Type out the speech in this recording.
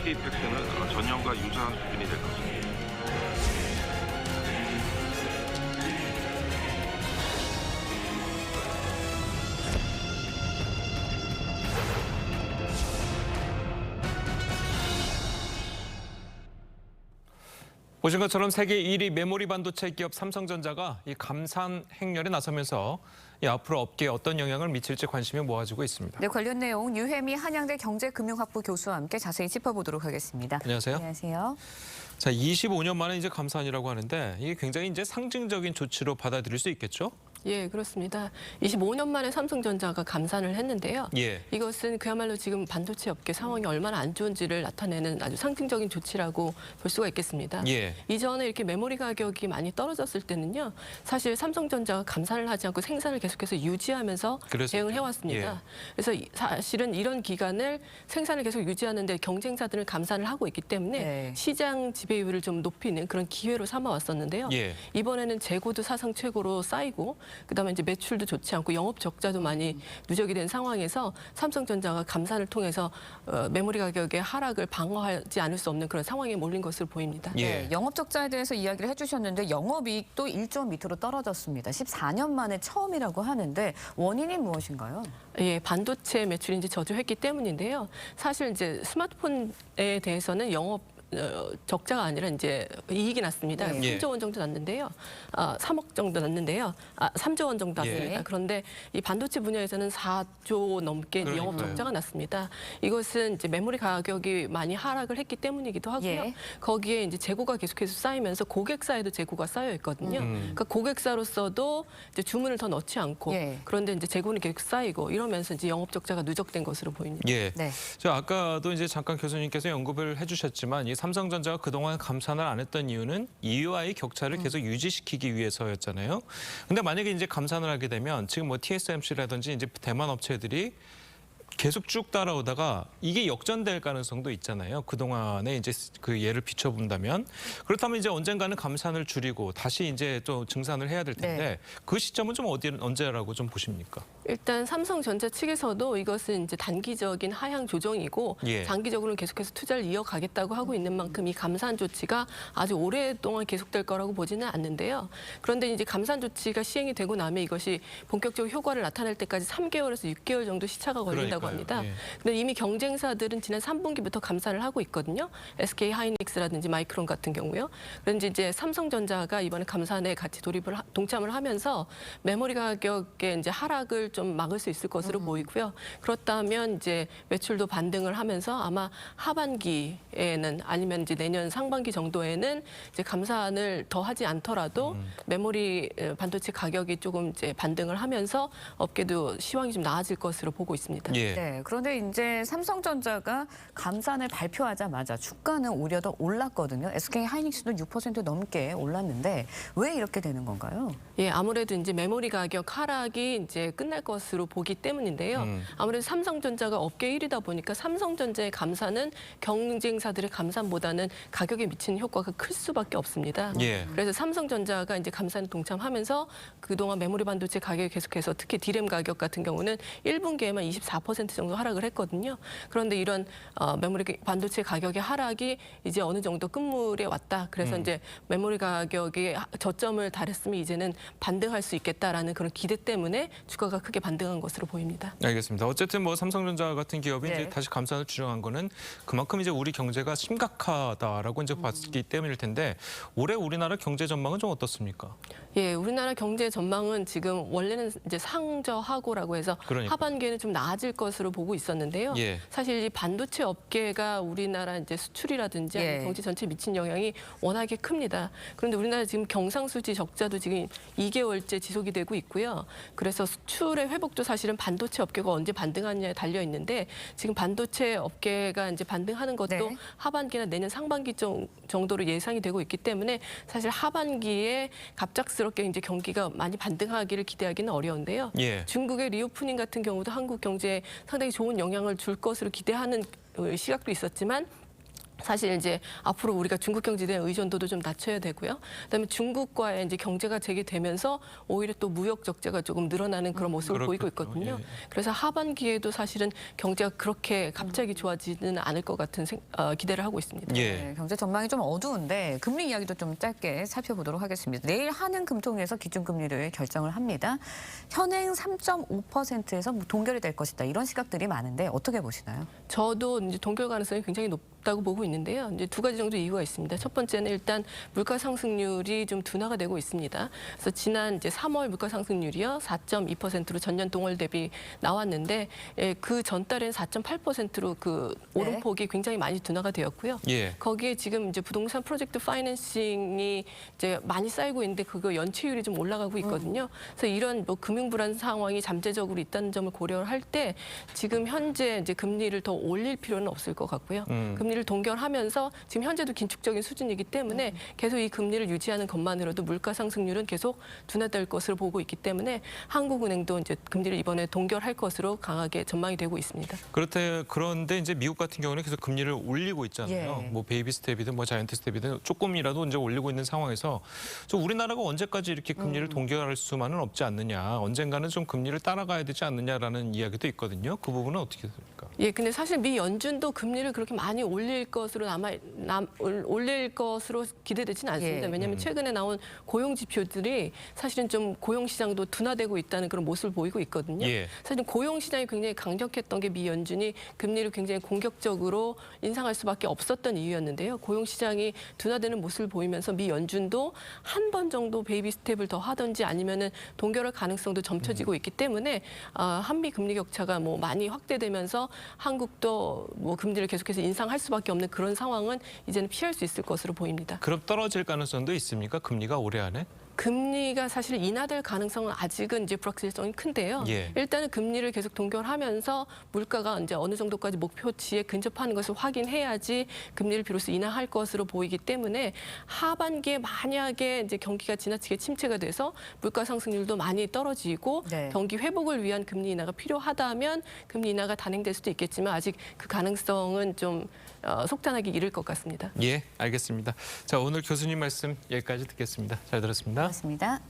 PK 팩트는 전년과 유사한 수준이 될 것입니다. 보신 것처럼 세계 1위 메모리 반도체 기업 삼성전자가 이 감산 행렬에 나서면서 앞으로 업계에 어떤 영향을 미칠지 관심이 모아지고 있습니다. 네, 관련 내용 유혜미 한양대 경제금융학부 교수와 함께 자세히 짚어보도록 하겠습니다. 안녕하세요. 안녕하세요. 자, 25년 만에 이제 감산이라고 하는데 이게 굉장히 이제 상징적인 조치로 받아들일 수 있겠죠? 예, 그렇습니다. 25년 만에 삼성전자가 감산을 했는데요. 예. 이것은 그야말로 지금 반도체 업계 상황이 얼마나 안 좋은지를 나타내는 아주 상징적인 조치라고 볼 수가 있겠습니다. 예. 이전에 이렇게 메모리 가격이 많이 떨어졌을 때는요. 사실 삼성전자가 감산을 하지 않고 생산을 계속해서 유지하면서 그랬었죠. 대응을 해왔습니다. 예. 그래서 사실은 이런 기간을 생산을 계속 유지하는데 경쟁사들은 감산을 하고 있기 때문에 네. 시장 지배율을 좀 높이는 그런 기회로 삼아왔었는데요. 예. 이번에는 재고도 사상 최고로 쌓이고 그다음에 이제 매출도 좋지 않고 영업 적자도 많이 누적이 된 상황에서 삼성전자가 감산을 통해서 메모리 가격의 하락을 방어하지 않을 수 없는 그런 상황에 몰린 것으로 보입니다. 예. 네, 영업 적자에 대해서 이야기를 해주셨는데 영업이익도 1조 밑으로 떨어졌습니다. 14년 만에 처음이라고 하는데 원인이 무엇인가요? 예, 반도체 매출이 이제 저조했기 때문인데요. 사실 이제 스마트폰에 대해서는 영업 적자가 아니라 이제 이익이 났습니다. 네. 3조 원 정도 났는데요. 3억 정도 났는데요. 3조 원 정도 났습니다. 예. 그런데 이 반도체 분야에서는 4조 넘게 이제 영업 그러니까요. 적자가 났습니다. 이것은 이제 메모리 가격이 많이 하락을 했기 때문이기도 하고요. 예. 거기에 이제 재고가 계속해서 쌓이면서 고객사에도 재고가 쌓여 있거든요. 그러니까 고객사로서도 이제 주문을 더 넣지 않고 예. 그런데 이제 재고는 계속 쌓이고 이러면서 이제 영업 적자가 누적된 것으로 보입니다. 예. 네. 저 아까도 이제 잠깐 교수님께서 언급을 해주셨지만 이 삼성전자가 그동안 감산을 안 했던 이유는 EU와의 격차를 계속 유지시키기 위해서였잖아요. 근데 만약에 이제 감산을 하게 되면 지금 뭐 TSMC라든지 이제 대만 업체들이 계속 쭉 따라오다가 이게 역전될 가능성도 있잖아요. 그동안에 이제 그 예를 비춰본다면 그렇다면 이제 언젠가는 감산을 줄이고 다시 이제 또 증산을 해야 될 텐데 네. 그 시점은 좀 언제라고 좀 보십니까? 일단 삼성전자 측에서도 이것은 이제 단기적인 하향 조정이고 예. 장기적으로는 계속해서 투자를 이어가겠다고 하고 있는 만큼 이 감산 조치가 아주 오랫동안 계속될 거라고 보지는 않는데요. 그런데 이제 감산 조치가 시행이 되고 나면 이것이 본격적으로 효과를 나타낼 때까지 3개월에서 6개월 정도 시차가 걸린다고 합니다. 예. 근데 이미 경쟁사들은 지난 3분기부터 감산을 하고 있거든요. SK 하이닉스라든지 마이크론 같은 경우요. 그런데 이제 삼성전자가 이번에 감산에 같이 동참을 하면서 메모리 가격의 이제 하락을 좀 막을 수 있을 것으로 보이고요. 그렇다면 이제 매출도 반등을 하면서 아마 하반기에는 아니면 이제 내년 상반기 정도에는 이제 감산을 더 하지 않더라도 메모리 반도체 가격이 조금 이제 반등을 하면서 업계도 시황이 좀 나아질 것으로 보고 있습니다. 예. 네, 그런데 이제 삼성전자가 감산을 발표하자마자 주가는 오히려 더 올랐거든요. SK 하이닉스도 6% 넘게 올랐는데 왜 이렇게 되는 건가요? 예, 아무래도 이제 메모리 가격 하락이 이제 끝날 것으로 보기 때문인데요. 아무래도 삼성전자가 업계 1위다 보니까 삼성전자의 감산은 경쟁사들의 감산보다는 가격에 미치는 효과가 클 수밖에 없습니다. 예. 그래서 삼성전자가 이제 감산에 동참하면서 그동안 메모리 반도체 가격이 계속해서 특히 디램 가격 같은 경우는 1분기에만 24% 정도 하락을 했거든요. 그런데 이런 메모리 반도체 가격의 하락이 이제 어느 정도 끝물에 왔다. 그래서 이제 메모리 가격이 저점을 달했으면 이제는 반등할 수 있겠다라는 그런 기대 때문에 주가가 크게 반등한 것으로 보입니다. 알겠습니다. 어쨌든 뭐 삼성전자 같은 기업이 네. 이제 다시 감산을 주장한 거는 그만큼 이제 우리 경제가 심각하다라고 이제 봤기 때문일 텐데 올해 우리나라 경제 전망은 좀 어떻습니까? 예, 우리나라 경제 전망은 지금 원래는 이제 상저하고라고 해서 그러니까요. 하반기에는 좀 나아질 것으로 보고 있었는데요. 예. 사실 이 반도체 업계가 우리나라 이제 수출이라든지 아니면 예. 경제 전체에 미친 영향이 워낙에 큽니다. 그런데 우리나라 지금 경상수지 적자도 지금 2개월째 지속이 되고 있고요. 그래서 수출의 회복도 사실은 반도체 업계가 언제 반등하느냐에 달려 있는데 지금 반도체 업계가 이제 반등하는 것도 네. 하반기나 내년 상반기 정도로 예상이 되고 있기 때문에 사실 하반기에 갑작스럽게 이제 경기가 많이 반등하기를 기대하기는 어려운데요. 예. 중국의 리오프닝 같은 경우도 한국 경제에 상당히 좋은 영향을 줄 것으로 기대하는 시각도 있었지만 사실 이제 앞으로 우리가 중국 경제에 대한 의존도도 좀 낮춰야 되고요. 그다음에 중국과의 이제 경제가 재개되면서 오히려 또 무역 적자가 조금 늘어나는 그런 모습을 보이고 그렇군요. 있거든요. 예. 그래서 하반기에도 사실은 경제가 그렇게 갑자기 좋아지지는 않을 것 같은 기대를 하고 있습니다. 예. 네, 경제 전망이 좀 어두운데 금리 이야기도 좀 짧게 살펴보도록 하겠습니다. 내일 한은금통위에서 기준금리를 결정을 합니다. 현행 3.5%에서 동결이 될 것이다. 이런 시각들이 많은데 어떻게 보시나요? 저도 이제 동결 가능성이 굉장히 높다고 보고 있는데요. 이제 두 가지 정도 이유가 있습니다. 첫 번째는 일단 물가 상승률이 좀 둔화가 되고 있습니다. 그래서 지난 이제 3월 물가 상승률이요 4.2%로 전년 동월 대비 나왔는데 그 전달엔 4.8%로 그 오름폭이 굉장히 많이 둔화가 되었고요. 예. 거기에 지금 이제 부동산 프로젝트 파이낸싱이 이제 많이 쌓이고 있는데 그거 연체율이 좀 올라가고 있거든요. 그래서 이런 뭐 금융 불안 상황이 잠재적으로 있다는 점을 고려할 때 지금 현재 이제 금리를 더 올릴 필요는 없을 것 같고요. 금리를 동결하면서 지금 현재도 긴축적인 수준이기 때문에 계속 이 금리를 유지하는 것만으로도 물가 상승률은 계속 둔화될 것으로 보고 있기 때문에 한국은행도 이제 금리를 이번에 동결할 것으로 강하게 전망이 되고 있습니다. 그런데 이제 미국 같은 경우는 계속 금리를 올리고 있잖아요. 예. 뭐 베이비 스텝이든 뭐 자이언트 스텝이든 조금이라도 이제 올리고 있는 상황에서 좀 우리나라가 언제까지 이렇게 금리를 동결할 수만은 없지 않느냐. 언젠가는 좀 금리를 따라가야 되지 않느냐라는 이야기도 있거든요. 그 부분은 어떻게 됩니까? 예, 근데 사실 미 연준도 금리를 그렇게 많이 올릴 것으로 올릴 것으로 기대되지는 않습니다. 예. 왜냐하면 최근에 나온 고용 지표들이 사실은 좀 고용 시장도 둔화되고 있다는 그런 모습을 보이고 있거든요. 예. 사실 고용 시장이 굉장히 강력했던 게 미 연준이 금리를 굉장히 공격적으로 인상할 수밖에 없었던 이유였는데요. 고용 시장이 둔화되는 모습을 보이면서 미 연준도 한 번 정도 베이비 스텝을 더 하든지 아니면은 동결할 가능성도 점쳐지고 있기 때문에 한미 금리 격차가 뭐 많이 확대되면서 한국도 뭐 금리를 계속해서 인상할 수밖에 없는 그런 상황은 이제는 피할 수 있을 것으로 보입니다. 그럼 떨어질 가능성도 있습니까? 금리가 올해 안에? 금리가 사실 인하될 가능성은 아직은 이제 불확실성이 큰데요. 예. 일단은 금리를 계속 동결하면서 물가가 이제 어느 정도까지 목표치에 근접하는 것을 확인해야지 금리를 비로소 인하할 것으로 보이기 때문에 하반기에 만약에 이제 경기가 지나치게 침체가 돼서 물가 상승률도 많이 떨어지고 네. 경기 회복을 위한 금리 인하가 필요하다면 금리 인하가 단행될 수도 있겠지만 아직 그 가능성은 좀 속단하기 이를 것 같습니다. 예, 알겠습니다. 자, 오늘 교수님 말씀 여기까지 듣겠습니다. 잘 들었습니다. 고맙습니다.